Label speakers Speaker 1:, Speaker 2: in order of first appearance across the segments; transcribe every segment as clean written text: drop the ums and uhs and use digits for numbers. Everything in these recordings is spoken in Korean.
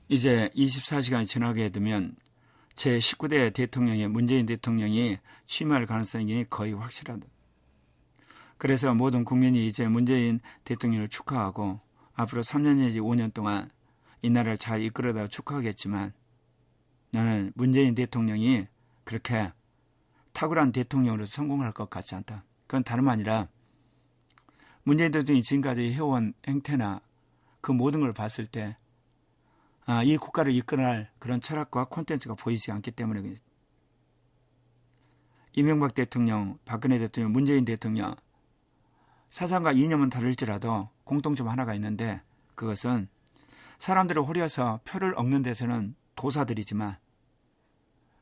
Speaker 1: 이제 24시간이 지나게 되면 제19대 대통령의 문재인 대통령이 취임할 가능성이 거의 확실하다. 그래서 모든 국민이 이제 문재인 대통령을 축하하고 앞으로 3년 내지 5년 동안 이 나라를 잘 이끌어다 축하하겠지만 나는 문재인 대통령이 그렇게 탁월한 대통령으로 성공할 것 같지 않다. 그건 다름 아니라 문재인 대통령이 지금까지 해온 행태나 그 모든 걸 봤을 때 이 국가를 이끌어갈 그런 철학과 콘텐츠가 보이지 않기 때문에 이명박 대통령, 박근혜 대통령, 문재인 대통령 사상과 이념은 다를지라도 공통점 하나가 있는데 그것은 사람들을 호려서 표를 얻는 데서는 도사들이지만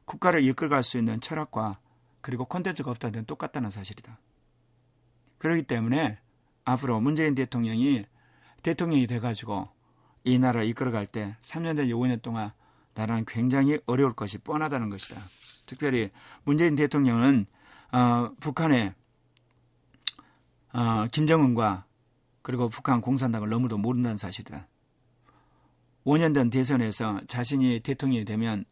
Speaker 1: 국가를 이끌어갈 수 있는 철학과 그리고 콘텐츠가 없다는 데는 똑같다는 사실이다. 그렇기 때문에 앞으로 문재인 대통령이 돼가지고 이 나라를 이끌어갈 때 3년 내지 5년 동안 나라는 굉장히 어려울 것이 뻔하다는 것이다. 특별히 문재인 대통령은 북한의 김정은과 그리고 북한 공산당을 너무도 모른다는 사실이다. 5년 전 대선에서 자신이 대통령이 되면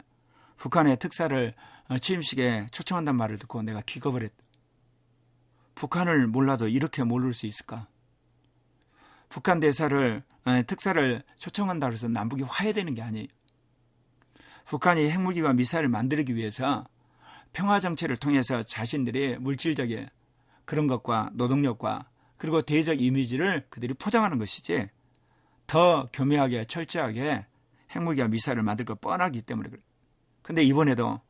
Speaker 1: 북한의 특사를 취임식에 초청한다는 말을 듣고 내가 기겁을 했다. 북한을 몰라도 이렇게 모를 수 있을까? 북한 특사를 초청한다고 해서 남북이 화해되는 게 아니에요. 북한이 핵무기와 미사일을 만들기 위해서 평화정책을 통해서 자신들의 물질적인 그런 것과 노동력과 그리고 대외적 이미지를 그들이 포장하는 것이지 더 교묘하게 철저하게 핵무기와 미사일을 만들 것 뻔하기 때문에 그래요. 근데 이번에도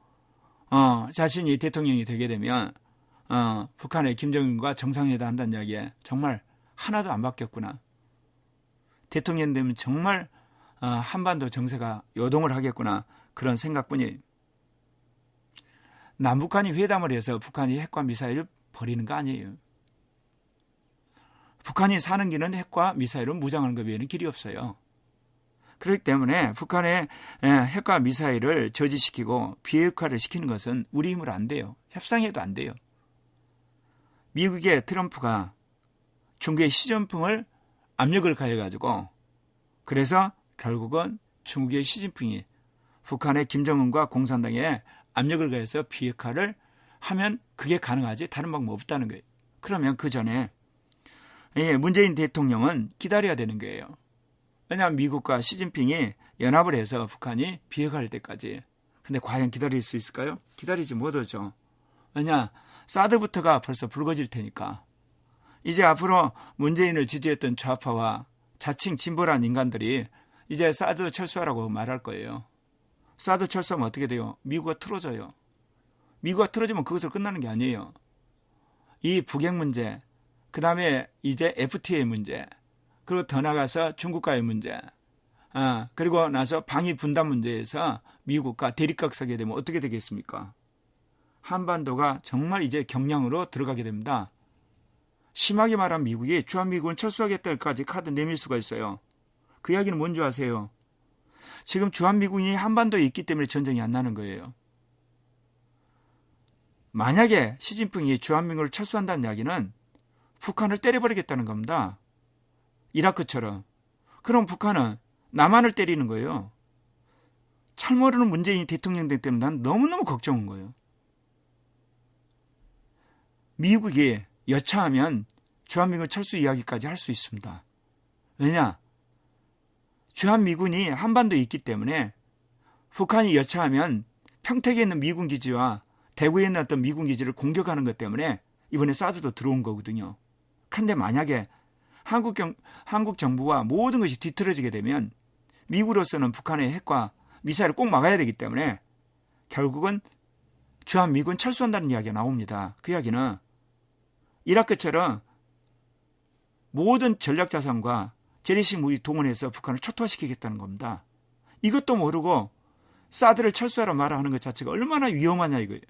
Speaker 1: 자신이 대통령이 되게 되면 북한의 김정은과 정상회담 한다는 이야기에 정말 하나도 안 바뀌었구나. 대통령 되면 정말 한반도 정세가 요동을 하겠구나 그런 생각뿐이. 남북한이 회담을 해서 북한이 핵과 미사일을 버리는 거 아니에요. 북한이 사는 길은 핵과 미사일을 무장하는 것 외에는 길이 없어요. 그렇기 때문에 북한의 핵과 미사일을 저지시키고 비핵화를 시키는 것은 우리 힘으로 안 돼요. 협상해도 안 돼요. 미국의 트럼프가 중국의 시진핑을 압력을 가해가지고 그래서 결국은 중국의 시진핑이 북한의 김정은과 공산당에 압력을 가해서 비핵화를 하면 그게 가능하지 다른 방법 없다는 거예요. 그러면 그 전에 문재인 대통령은 기다려야 되는 거예요. 왜냐하면 미국과 시진핑이 연합을 해서 북한이 비핵화할 때까지. 근데 과연 기다릴 수 있을까요? 기다리지 못하죠. 왜냐? 사드부터가 벌써 불거질 테니까. 이제 앞으로 문재인을 지지했던 좌파와 자칭 진보란 인간들이 이제 사드 철수하라고 말할 거예요. 사드 철수하면 어떻게 돼요? 미국가 틀어져요. 미국가 틀어지면 그것으로 끝나는 게 아니에요. 이 북핵 문제, 그 다음에 이제 FTA 문제, 그리고 더 나가서 중국과의 문제, 그리고 나서 방위 분담 문제에서 미국과 대립각 서게 되면 어떻게 되겠습니까? 한반도가 정말 이제 경량으로 들어가게 됩니다. 심하게 말하면 미국이 주한미군을 철수하겠다까지 카드 내밀 수가 있어요. 그 이야기는 뭔지 아세요? 지금 주한미군이 한반도에 있기 때문에 전쟁이 안 나는 거예요. 만약에 시진핑이 주한미군을 철수한다는 이야기는 북한을 때려버리겠다는 겁니다. 이라크처럼. 그럼 북한은 남한을 때리는 거예요. 잘 모르는 문재인 대통령 때문에 난 너무너무 걱정한 거예요. 미국이 여차하면 주한미군 철수 이야기까지 할 수 있습니다. 왜냐? 주한미군이 한반도에 있기 때문에 북한이 여차하면 평택에 있는 미군 기지와 대구에 있는 어떤 미군 기지를 공격하는 것 때문에 이번에 사드도 들어온 거거든요. 그런데 만약에 한국 정부와 모든 것이 뒤틀어지게 되면 미국으로서는 북한의 핵과 미사일을 꼭 막아야 되기 때문에 결국은 주한미군 철수한다는 이야기가 나옵니다. 그 이야기는 이라크처럼 모든 전략자산과 재래식 무기 동원해서 북한을 초토화시키겠다는 겁니다. 이것도 모르고 사드를 철수하라 말아 하는 것 자체가 얼마나 위험하냐 이거예요.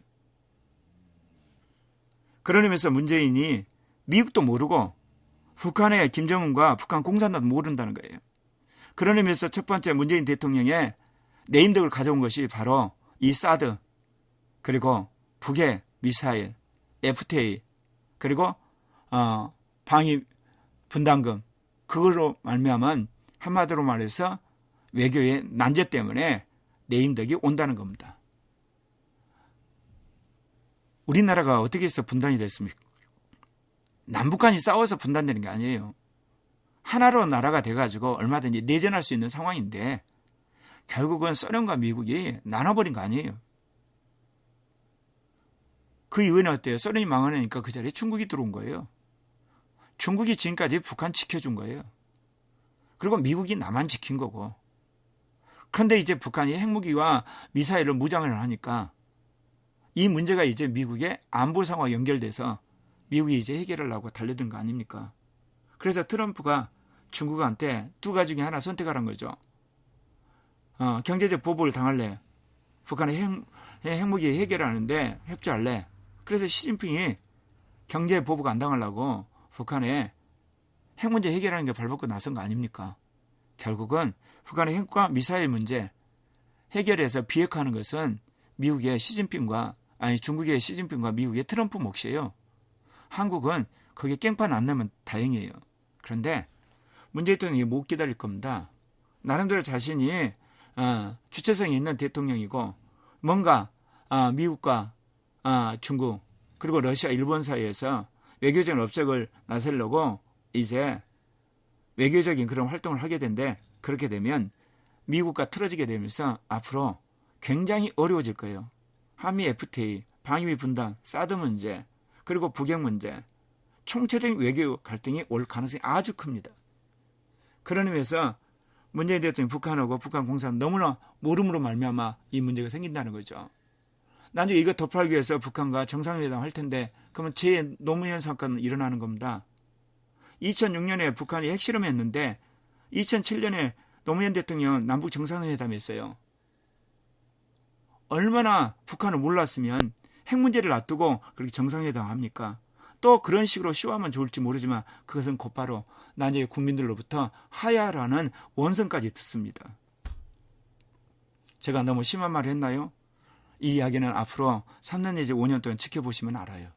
Speaker 1: 그런 의미에서 문재인이 미국도 모르고 북한의 김정은과 북한 공산당도 모른다는 거예요. 그런 의미에서 첫 번째 문재인 대통령의 네임덕을 가져온 것이 바로 이 사드, 그리고 북의 미사일, FTA, 그리고 방위 분담금, 그걸로 말미암은 한마디로 말해서 외교의 난제 때문에 내인덕이 온다는 겁니다. 우리나라가 어떻게 해서 분단이 됐습니까? 남북한이 싸워서 분단되는 게 아니에요. 하나로 나라가 돼가지고 얼마든지 내전할 수 있는 상황인데 결국은 소련과 미국이 나눠버린 거 아니에요. 그 이후에는 어때요? 소련이 망하니까 그 자리에 중국이 들어온 거예요. 중국이 지금까지 북한 지켜준 거예요. 그리고 미국이 남한 지킨 거고. 그런데 이제 북한이 핵무기와 미사일을 무장을 하니까 이 문제가 이제 미국의 안보 상황과 연결돼서 미국이 이제 해결하려고 달려든 거 아닙니까? 그래서 트럼프가 중국한테 두 가지 중에 하나 선택하라는 거죠. 경제적 보복을 당할래? 북한의 핵무기 해결하는데 협조할래? 그래서 시진핑이 경제 보복 안 당하려고 북한의 핵 문제 해결하는 게 발벗고 나선 거 아닙니까? 결국은 북한의 핵과 미사일 문제 해결해서 비핵화하는 것은 중국의 시진핑과 미국의 트럼프 몫이에요. 한국은 거기에 깽판 안 나면 다행이에요. 그런데 문재인 대통령이 못 기다릴 겁니다. 나름대로 자신이 주체성이 있는 대통령이고 뭔가 미국과 중국 그리고 러시아, 일본 사이에서 외교적인 업적을 나서려고 이제 외교적인 그런 활동을 하게 된데 그렇게 되면 미국과 틀어지게 되면서 앞으로 굉장히 어려워질 거예요. 한미 FTA, 방위비 분담, 사드 문제, 그리고 북핵 문제, 총체적인 외교 갈등이 올 가능성이 아주 큽니다. 그런 의미에서 문재인 대통령이 북한하고 북한 공산 너무나 모름으로 말미암아 이 문제가 생긴다는 거죠. 나중에 이거 덮하기 위해서 북한과 정상회담 할 텐데 그러면 제 노무현 사건은 일어나는 겁니다. 2006년에 북한이 핵실험했는데 2007년에 노무현 대통령 남북 정상회담 했어요. 얼마나 북한을 몰랐으면 핵 문제를 놔두고 그렇게 정상회담 합니까? 또 그런 식으로 쇼하면 좋을지 모르지만 그것은 곧바로 나중에 국민들로부터 하야라는 원성까지 듣습니다. 제가 너무 심한 말을 했나요? 이 이야기는 앞으로 3년 내지 5년 동안 지켜보시면 알아요.